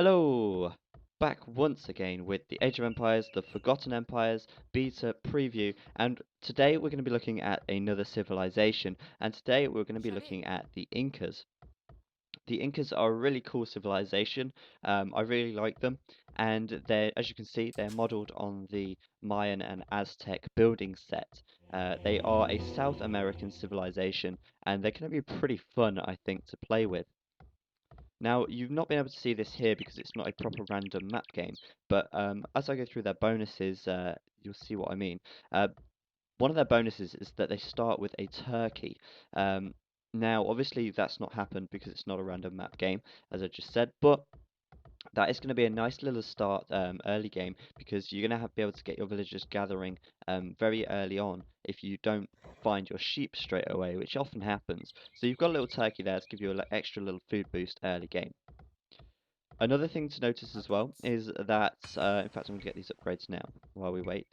Hello! Back once again with the Age of Empires, the Forgotten Empires beta preview, and today we're going to be looking at another civilization, and today we're going to be looking at the Incas. The Incas are a really cool civilization. I really like them, and as you can see, they're modeled on the Mayan and Aztec building set. They are a South American civilization, and they're going to be pretty fun, I think, to play with. Now, you've not been able to see this here because it's not a proper random map game, but as I go through their bonuses, you'll see what I mean. One of their bonuses is that they start with a turkey. Now, obviously, that's not happened because it's not a random map game, as I just said, but that is going to be a nice little start early game because you're going to be able to get your villagers gathering very early on if you don't find your sheep straight away, which often happens. So you've got a little turkey there to give you an extra little food boost early game. Another thing to notice as well is that, in fact, I'm going to get these upgrades now while we wait.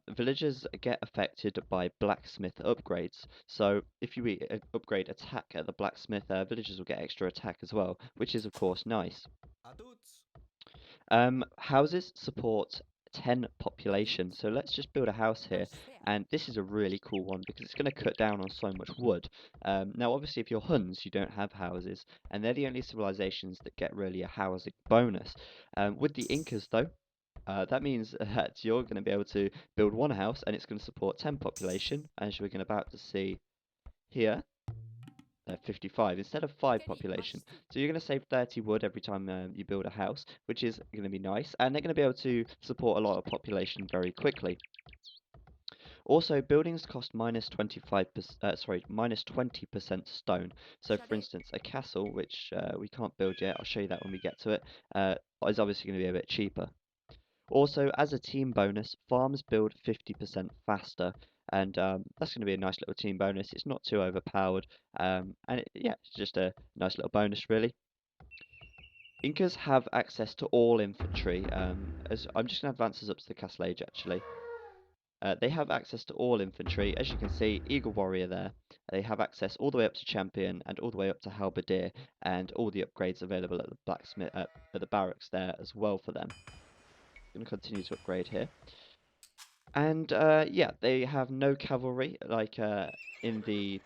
Villagers get affected by blacksmith upgrades. So if you upgrade attack at the blacksmith, villagers will get extra attack as well, which is of course nice. Houses support 10 population, so let's just build a house here, and this is a really cool one because it's going to cut down on so much wood. Now obviously if you're Huns you don't have houses, and they're the only civilizations that get really a housing bonus. With the Incas though, that means that you're going to be able to build one house and it's going to support 10 population, as we're going about to see here. 55 instead of 5 population. So you're going to save 30 wood every time you build a house, which is going to be nice, and they're going to be able to support a lot of population very quickly. Also, buildings cost minus 20% stone. So, for instance, a castle, which we can't build yet, I'll show you that when we get to it, is obviously going to be a bit cheaper. Also, as a team bonus, farms build 50% faster, and that's going to be a nice little team bonus. It's not too overpowered, yeah, it's just a nice little bonus, really. Incas have access to all infantry. As I'm just going to advance us up to the castle age, actually. They have access to all infantry. As you can see, Eagle Warrior there. They have access all the way up to Champion and all the way up to Halberdier, and all the upgrades available at the blacksmith at the barracks there as well for them. Going to continue to upgrade here. And yeah, they have no cavalry like in the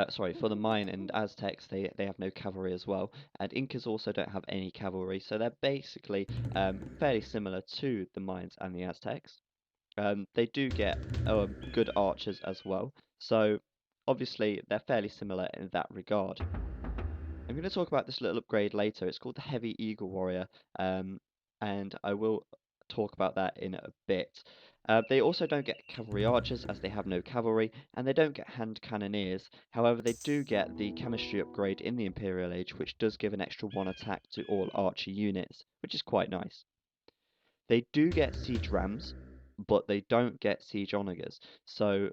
sorry, for the Mayan and Aztecs, they have no cavalry as well, and Incas also don't have any cavalry, so they're basically fairly similar to the Mayans and the Aztecs. They do get good archers as well, so obviously they're fairly similar in that regard. I'm going to talk about this little upgrade later. It's called the Heavy Eagle Warrior, and I will talk about that in a bit. They also don't get cavalry archers as they have no cavalry, and they don't get hand cannoneers. However, they do get the chemistry upgrade in the Imperial Age, which does give an extra 1 attack to all archer units, which is quite nice. They do get siege rams, but they don't get siege onagers, so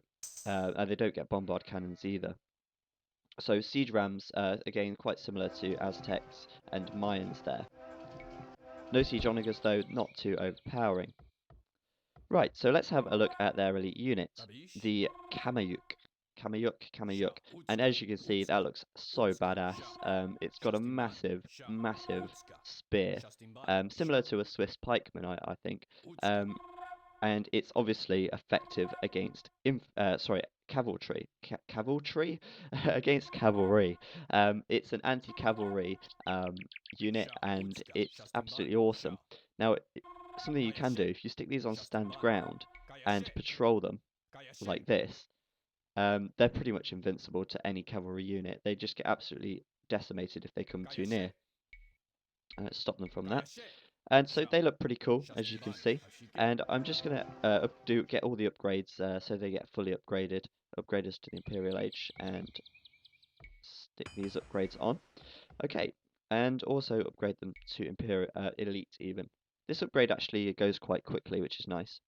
and they don't get bombard cannons either. So siege rams, again, quite similar to Aztecs and Mayans there. No siege onagers though, not too overpowering. Right, so let's have a look at their elite unit, the Kamayuk. Kamayuk. And as you can see, that looks so badass. It's got a massive spear, similar to a Swiss pikeman, I think. And it's obviously effective against cavalry against cavalry. It's an anti-cavalry unit, and it's absolutely awesome. Now, something you can do, if you stick these on stand ground and patrol them like this, they're pretty much invincible to any cavalry unit. They just get absolutely decimated if they come too near. Stop them from that. And so they look pretty cool, as you can see. And I'm just gonna get all the upgrades so they get fully upgraded us to the Imperial Age, and stick these upgrades on. Okay, and also upgrade them to Imperial Elite even. This upgrade actually goes quite quickly, which is nice.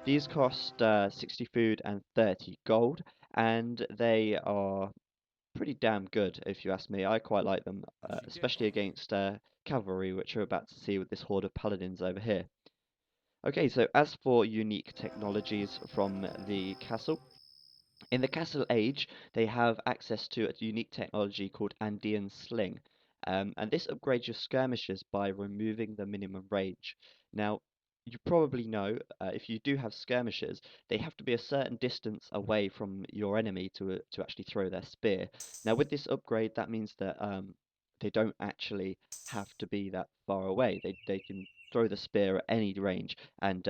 These cost 60 food and 30 gold, and they are pretty damn good, if you ask me. I quite like them, especially against cavalry, which we're about to see with this horde of paladins over here. Okay, so as for unique technologies from the castle, in the castle age, they have access to a unique technology called Andean Sling. and this upgrades your skirmishers by removing the minimum range. Now, you probably know if you do have skirmishers, they have to be a certain distance away from your enemy to actually throw their spear. Now, with this upgrade, that means that they don't actually have to be that far away. They can throw the spear at any range, and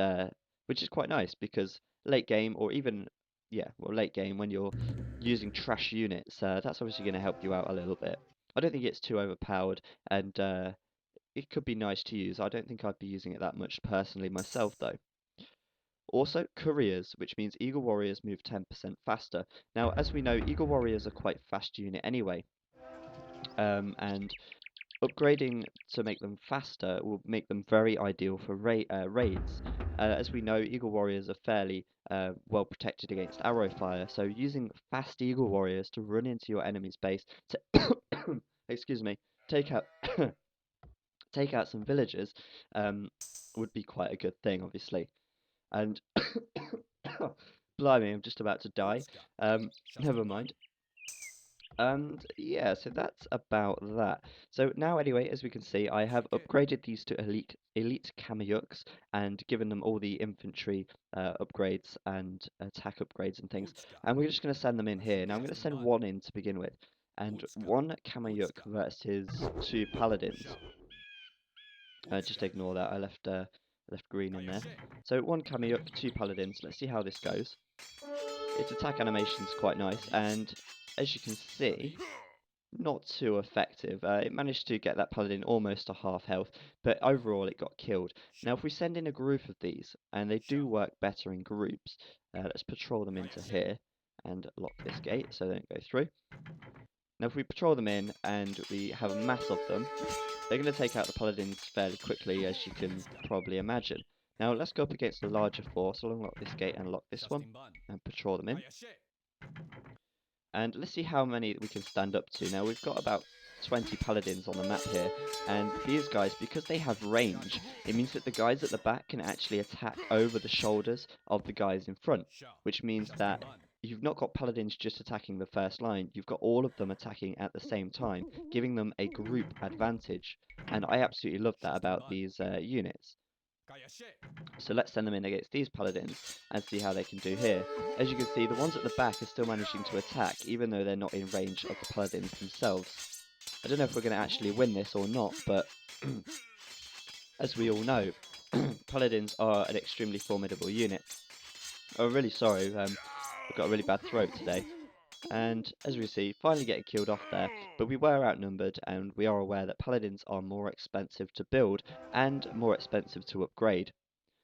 which is quite nice because late game or even yeah, well late game when you're using trash units, that's obviously going to help you out a little bit. I don't think it's too overpowered, and it could be nice to use. I don't think I'd be using it that much personally myself, though. Also, couriers, which means Eagle Warriors move 10% faster. Now, as we know, Eagle Warriors are quite fast unit anyway, and upgrading to make them faster will make them very ideal for raids. As we know, Eagle Warriors are fairly well protected against arrow fire, so using fast Eagle Warriors to run into your enemy's base to excuse me, take out take out some villagers um, would be quite a good thing, obviously. And blimey, I'm just about to die. Never mind. And yeah, so that's about that. So now anyway, as we can see, I have upgraded these to elite Kameyuks and given them all the infantry upgrades and attack upgrades and things. And we're just going to send them in here. Now I'm going to send one in to begin with. And one Kameyuk versus two paladins. Just ignore that. I left green in there. So one Kameyuk, two paladins. Let's see how this goes. Its attack animation's quite nice, and as you can see, not too effective. It managed to get that paladin almost to half health, but overall it got killed. Now if we send in a group of these, and they do work better in groups, let's patrol them into here and lock this gate so they don't go through. Now if we patrol them in and we have a mass of them, they're going to take out the paladins fairly quickly, as you can probably imagine. Now let's go up against a larger force. I'll unlock this gate and lock this one and patrol them in. And let's see how many we can stand up to. Now we've got about 20 paladins on the map here, and these guys, because they have range, it means that the guys at the back can actually attack over the shoulders of the guys in front, which means that you've not got paladins just attacking the first line, you've got all of them attacking at the same time, giving them a group advantage, and I absolutely love that about these units. So let's send them in against these paladins and see how they can do here. As you can see, the ones at the back are still managing to attack, even though they're not in range of the paladins themselves. I don't know if we're going to actually win this or not, but as we all know, paladins are an extremely formidable unit. I'm really sorry, I've got a really bad throat today. And as we see, finally getting killed off there, but we were outnumbered, and we are aware that paladins are more expensive to build and more expensive to upgrade.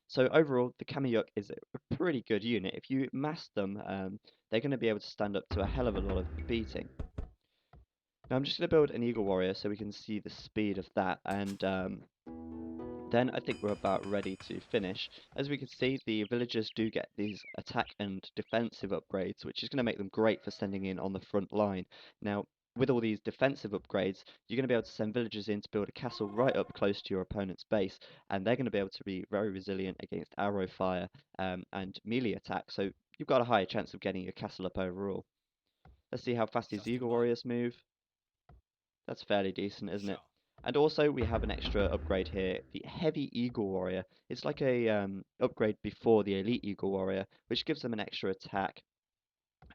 So overall, the Kameyuk is a pretty good unit. If you mass them, they're going to be able to stand up to a hell of a lot of beating. Now I'm just going to build an Eagle Warrior so we can see the speed of that, and then I think we're about ready to finish. As we can see, the villagers do get these attack and defensive upgrades, which is going to make them great for sending in on the front line. Now, with all these defensive upgrades, you're going to be able to send villagers in to build a castle right up close to your opponent's base, and they're going to be able to be very resilient against arrow fire and melee attack, so you've got a higher chance of getting your castle up overall. Let's see how fast these Eagle Warriors move. That's fairly decent, isn't it? And also we have an extra upgrade here, the Heavy Eagle Warrior. It's like a upgrade before the Elite Eagle Warrior, which gives them an extra attack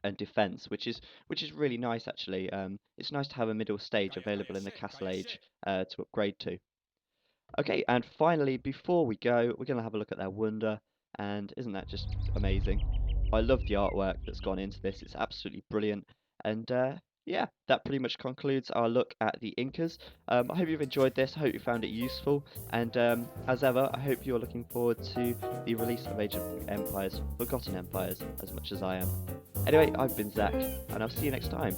and defense, which is really nice actually. It's nice to have a middle stage available in the Castle Age to upgrade to. Okay, and finally, before we go, we're going to have a look at their wonder, and isn't that just amazing? I love the artwork that's gone into this, it's absolutely brilliant, and yeah, that pretty much concludes our look at the Incas. I hope you've enjoyed this, I hope you found it useful, and as ever, I hope you're looking forward to the release of Age of Empires, Forgotten Empires, as much as I am. Anyway, I've been Zach, and I'll see you next time.